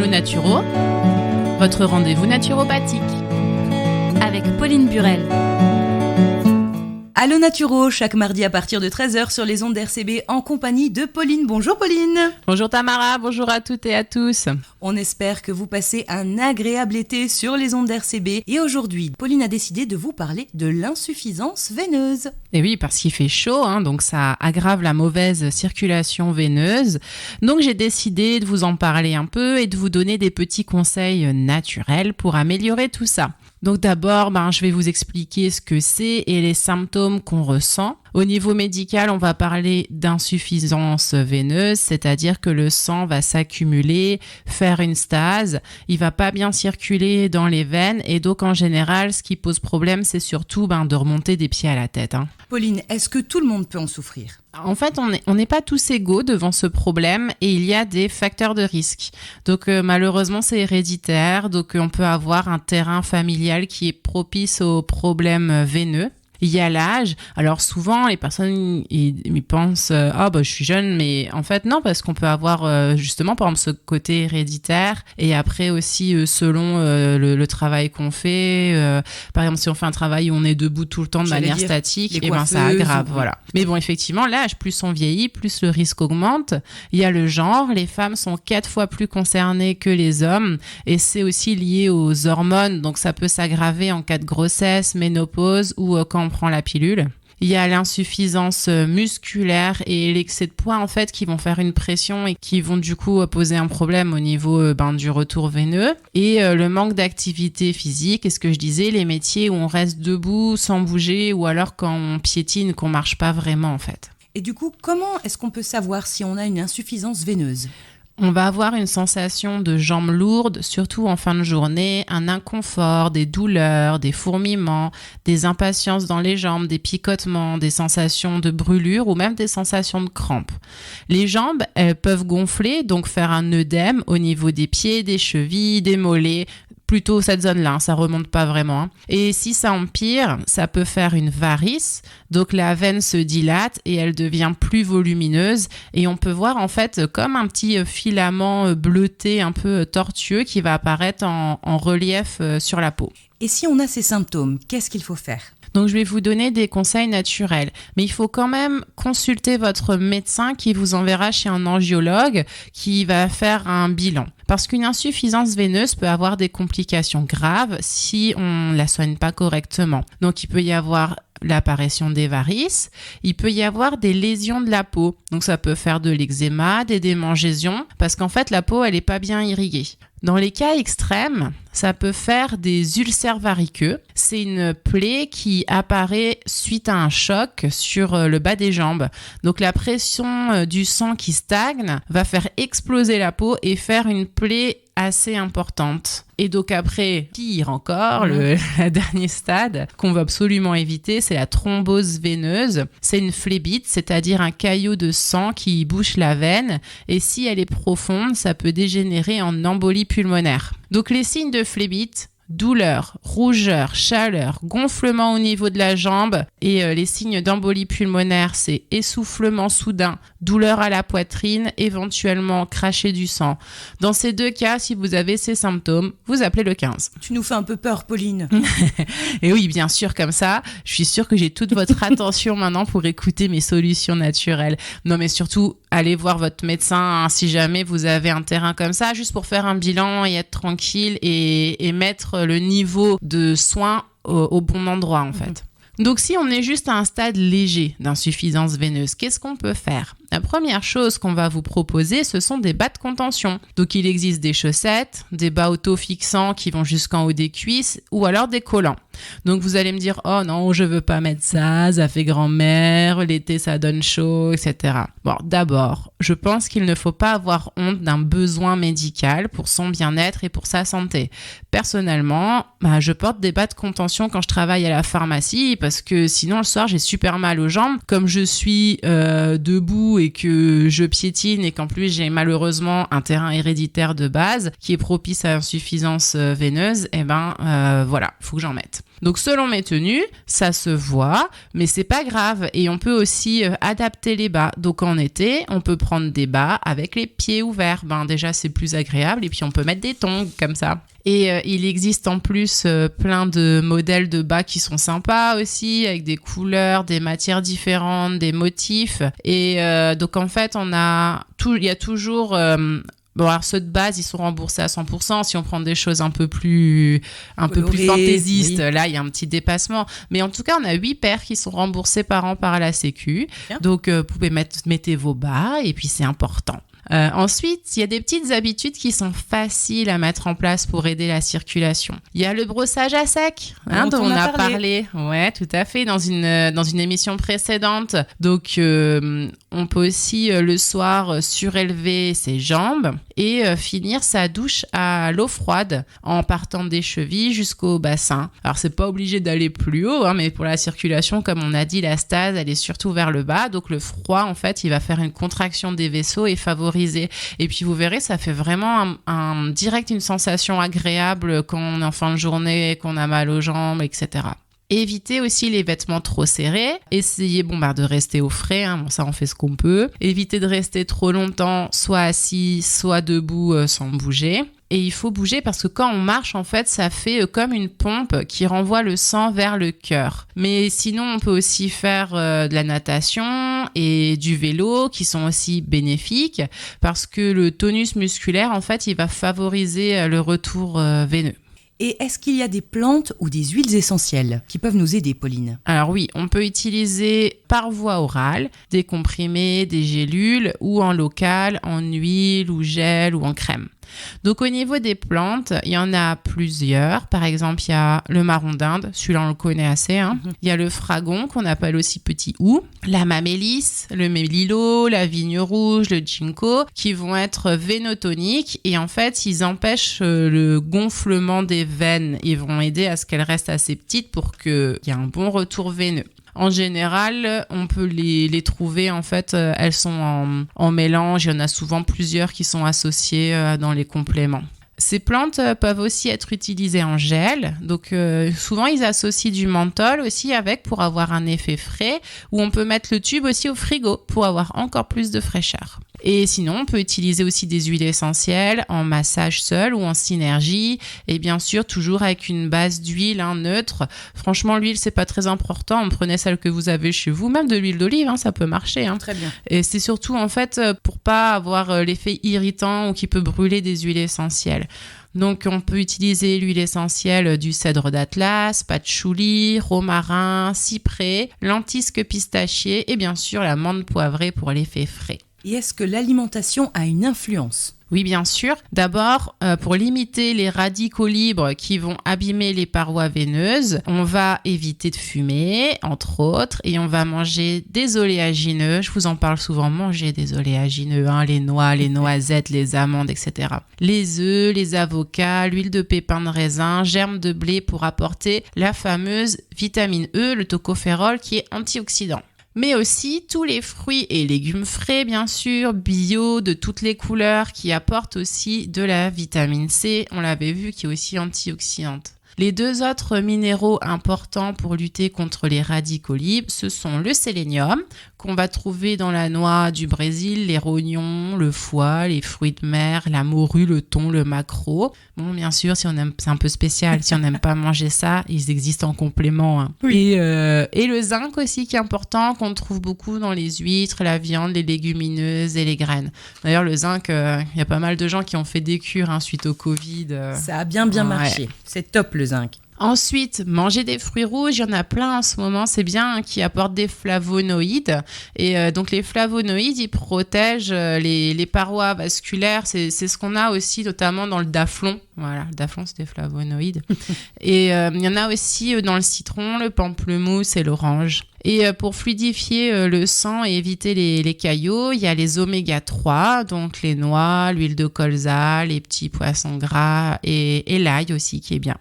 Naturo, votre rendez-vous naturopathique. Avec Pauline Burel. Allo Naturo, chaque mardi à partir de 13h sur les ondes d'RCB en compagnie de Pauline. Bonjour Pauline. Bonjour Tamara, bonjour à toutes et à tous. On espère que vous passez un agréable été sur les ondes d'RCB. Et aujourd'hui, Pauline a décidé de vous parler de l'insuffisance veineuse. Et oui, parce qu'il fait chaud, donc ça aggrave la mauvaise circulation veineuse. Donc j'ai décidé de vous en parler un peu et de vous donner des petits conseils naturels pour améliorer tout ça. Donc d'abord, je vais vous expliquer ce que c'est et les symptômes qu'on ressent. Au niveau médical, on va parler d'insuffisance veineuse, c'est-à-dire que le sang va s'accumuler, faire une stase, il va pas bien circuler dans les veines et donc en général, ce qui pose problème, c'est surtout de remonter des pieds à la tête. Pauline, est-ce que tout le monde peut en souffrir ? En fait, on n'est pas tous égaux devant ce problème et il y a des facteurs de risque. Donc malheureusement, c'est héréditaire, donc on peut avoir un terrain familial qui est propice aux problèmes veineux. Il y a l'âge. Alors souvent, les personnes ils pensent je suis jeune, mais en fait non, parce qu'on peut avoir justement par exemple ce côté héréditaire et après aussi selon le travail qu'on fait. Par exemple, si on fait un travail où on est debout tout le temps de manière statique, ça aggrave. Voilà. Mais bon, effectivement, l'âge, plus on vieillit, plus le risque augmente. Il y a le genre. Les femmes sont 4 fois plus concernées que les hommes et c'est aussi lié aux hormones. Donc ça peut s'aggraver en cas de grossesse, ménopause ou quand on prend la pilule. Il y a l'insuffisance musculaire et l'excès de poids en fait qui vont faire une pression et qui vont du coup poser un problème au niveau du retour veineux et le manque d'activité physique et ce que je disais, les métiers où on reste debout sans bouger ou alors quand on piétine, qu'on marche pas vraiment en fait. Et du coup, comment est-ce qu'on peut savoir si on a une insuffisance veineuse ? On va avoir une sensation de jambes lourdes, surtout en fin de journée, un inconfort, des douleurs, des fourmillements, des impatiences dans les jambes, des picotements, des sensations de brûlure ou même des sensations de crampes. Les jambes, elles peuvent gonfler, donc faire un œdème au niveau des pieds, des chevilles, des mollets, plutôt cette zone-là, ça remonte pas vraiment. Et si ça empire, ça peut faire une varice, donc la veine se dilate et elle devient plus volumineuse et on peut voir en fait comme un petit filament bleuté un peu tortueux qui va apparaître en relief sur la peau. Et si on a ces symptômes, qu'est-ce qu'il faut faire ? Donc, je vais vous donner des conseils naturels. Mais il faut quand même consulter votre médecin qui vous enverra chez un angiologue qui va faire un bilan. Parce qu'une insuffisance veineuse peut avoir des complications graves si on ne la soigne pas correctement. Donc, il peut y avoir l'apparition des varices, il peut y avoir des lésions de la peau. Donc, ça peut faire de l'eczéma, des démangeaisons, parce qu'en fait, la peau, elle n'est pas bien irriguée. Dans les cas extrêmes, ça peut faire des ulcères variqueux. C'est une plaie qui apparaît suite à un choc sur le bas des jambes. Donc la pression du sang qui stagne va faire exploser la peau et faire une plaie assez importante. Et donc après, pire encore, le dernier stade qu'on veut absolument éviter, c'est la thrombose veineuse. C'est une phlébite, c'est-à-dire un caillot de sang qui bouche la veine. Et si elle est profonde, ça peut dégénérer en embolie pulmonaire. Donc les signes de phlébite: douleur, rougeur, chaleur, gonflement au niveau de la jambe et les signes d'embolie pulmonaire, c'est essoufflement soudain, douleur à la poitrine, éventuellement cracher du sang. Dans ces 2 cas, si vous avez ces symptômes, vous appelez le 15. Tu nous fais un peu peur, Pauline. Et oui, bien sûr, comme ça, je suis sûre que j'ai toute votre attention maintenant pour écouter mes solutions naturelles. Non, mais surtout, allez voir votre médecin si jamais vous avez un terrain comme ça, juste pour faire un bilan et être tranquille et mettre le niveau de soins au bon endroit en fait. Donc si on est juste à un stade léger d'insuffisance veineuse, qu'est-ce qu'on peut faire ? La première chose qu'on va vous proposer, ce sont des bas de contention. Donc il existe des chaussettes, des bas auto-fixants qui vont jusqu'en haut des cuisses ou alors des collants. Donc vous allez me dire « Oh non, je veux pas mettre ça fait grand-mère, l'été ça donne chaud, etc. » Bon, d'abord, je pense qu'il ne faut pas avoir honte d'un besoin médical pour son bien-être et pour sa santé. Personnellement, je porte des bas de contention quand je travaille à la pharmacie parce que sinon le soir j'ai super mal aux jambes. Comme je suis debout beaucoup et que je piétine et qu'en plus j'ai malheureusement un terrain héréditaire de base qui est propice à l'insuffisance veineuse, voilà, faut que j'en mette. Donc selon mes tenues, ça se voit, mais c'est pas grave et on peut aussi adapter les bas. Donc en été, on peut prendre des bas avec les pieds ouverts. Déjà c'est plus agréable et puis on peut mettre des tongs comme ça. Et il existe en plus plein de modèles de bas qui sont sympas aussi, avec des couleurs, des matières différentes, des motifs. Et donc en fait, il y a toujours... alors ceux de base, ils sont remboursés à 100%. Si on prend des choses un peu plus fantaisistes, oui. Là, il y a un petit dépassement. Mais en tout cas, on a 8 paires qui sont remboursées par an par la Sécu. Bien. Donc, vous pouvez mettez vos bas et puis c'est important. Ensuite, il y a des petites habitudes qui sont faciles à mettre en place pour aider la circulation. Il y a le brossage à sec, dont on a parlé. Ouais, tout à fait, dans une émission précédente. Donc, on peut aussi le soir surélever ses jambes et finir sa douche à l'eau froide en partant des chevilles jusqu'au bassin. Alors, c'est pas obligé d'aller plus haut, mais pour la circulation, comme on a dit, la stase, elle est surtout vers le bas. Donc, le froid, en fait, il va faire une contraction des vaisseaux et favoriser. Et puis vous verrez, ça fait vraiment direct une sensation agréable quand on est en fin de journée, qu'on a mal aux jambes, etc. Évitez aussi les vêtements trop serrés. Essayez de rester au frais, ça on fait ce qu'on peut. Évitez de rester trop longtemps, soit assis, soit debout sans bouger. Et il faut bouger parce que quand on marche, en fait, ça fait comme une pompe qui renvoie le sang vers le cœur. Mais sinon, on peut aussi faire de la natation et du vélo qui sont aussi bénéfiques parce que le tonus musculaire, en fait, il va favoriser le retour veineux. Et est-ce qu'il y a des plantes ou des huiles essentielles qui peuvent nous aider, Pauline ? Alors oui, on peut utiliser par voie orale des comprimés, des gélules ou en local, en huile ou gel ou en crème. Donc au niveau des plantes, il y en a plusieurs. Par exemple, il y a le marron d'Inde, celui-là on le connaît assez. Il y a le fragon qu'on appelle aussi petit hou, la mamélis, le mélilo, la vigne rouge, le ginkgo, qui vont être vénotoniques et en fait ils empêchent le gonflement des veines. Ils vont aider à ce qu'elles restent assez petites pour qu'il y ait un bon retour veineux. En général, on peut les trouver, en fait, elles sont en mélange. Il y en a souvent plusieurs qui sont associées dans les compléments. Ces plantes peuvent aussi être utilisées en gel. Donc, souvent, ils associent du menthol aussi avec pour avoir un effet frais. Ou on peut mettre le tube aussi au frigo pour avoir encore plus de fraîcheur. Et sinon, on peut utiliser aussi des huiles essentielles en massage seul ou en synergie. Et bien sûr, toujours avec une base d'huile neutre. Franchement, l'huile, c'est pas très important. On prenait celle que vous avez chez vous. Même de l'huile d'olive, ça peut marcher. Très bien. Et c'est surtout, en fait, pour pas avoir l'effet irritant ou qui peut brûler des huiles essentielles. Donc, on peut utiliser l'huile essentielle du cèdre d'Atlas, patchouli, romarin, cyprès, lentisque pistachier et bien sûr la menthe poivrée pour l'effet frais. Et est-ce que l'alimentation a une influence ? Oui, bien sûr. D'abord, pour limiter les radicaux libres qui vont abîmer les parois veineuses, on va éviter de fumer, entre autres, et on va manger des oléagineux. Je vous en parle souvent, manger des oléagineux, les noix, les noisettes, les amandes, etc. Les œufs, les avocats, l'huile de pépins de raisin, germes de blé pour apporter la fameuse vitamine E, le tocophérol, qui est antioxydant. Mais aussi tous les fruits et légumes frais, bien sûr, bio, de toutes les couleurs, qui apportent aussi de la vitamine C, on l'avait vu, qui est aussi antioxydante. Les 2 autres minéraux importants pour lutter contre les radicaux libres, ce sont le sélénium, qu'on va trouver dans la noix du Brésil, les rognons, le foie, les fruits de mer, la morue, le thon, le maquereau. Bon, bien sûr, si on aime, c'est un peu spécial, si on n'aime pas manger ça, ils existent en complément. Oui. Et le zinc aussi, qui est important, qu'on trouve beaucoup dans les huîtres, la viande, les légumineuses et les graines. D'ailleurs, le zinc, il y a pas mal de gens qui ont fait des cures suite au Covid. Ça a bien marché. C'est top le zinc. Ensuite, manger des fruits rouges, il y en a plein en ce moment, c'est bien, qui apportent des flavonoïdes. Et donc les flavonoïdes, ils protègent les parois vasculaires. C'est ce qu'on a aussi notamment dans le daflon. Voilà, le daflon, c'est des flavonoïdes. Et il y en a aussi dans le citron, le pamplemousse et l'orange. Et pour fluidifier le sang et éviter les caillots, il y a les oméga 3, donc les noix, l'huile de colza, les petits poissons gras et l'ail aussi qui est bien.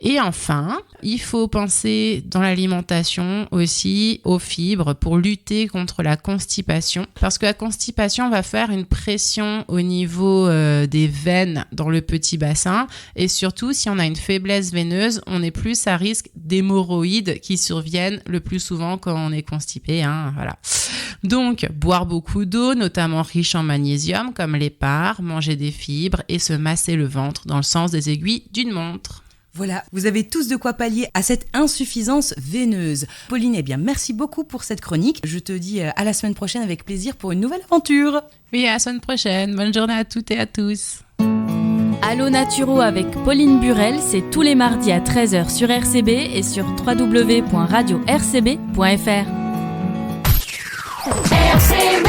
Et enfin, il faut penser dans l'alimentation aussi aux fibres pour lutter contre la constipation. Parce que la constipation va faire une pression au niveau des veines dans le petit bassin. Et surtout, si on a une faiblesse veineuse, on est plus à risque d'hémorroïdes qui surviennent le plus souvent quand on est constipé. Voilà. Donc, boire beaucoup d'eau, notamment riche en magnésium, comme l'épar, manger des fibres et se masser le ventre dans le sens des aiguilles d'une montre. Voilà, vous avez tous de quoi pallier à cette insuffisance veineuse. Pauline, eh bien, merci beaucoup pour cette chronique. Je te dis à la semaine prochaine avec plaisir pour une nouvelle aventure. Oui, à la semaine prochaine. Bonne journée à toutes et à tous. Allô Naturo avec Pauline Burel, c'est tous les mardis à 13h sur RCB et sur www.radio-rcb.fr. RCB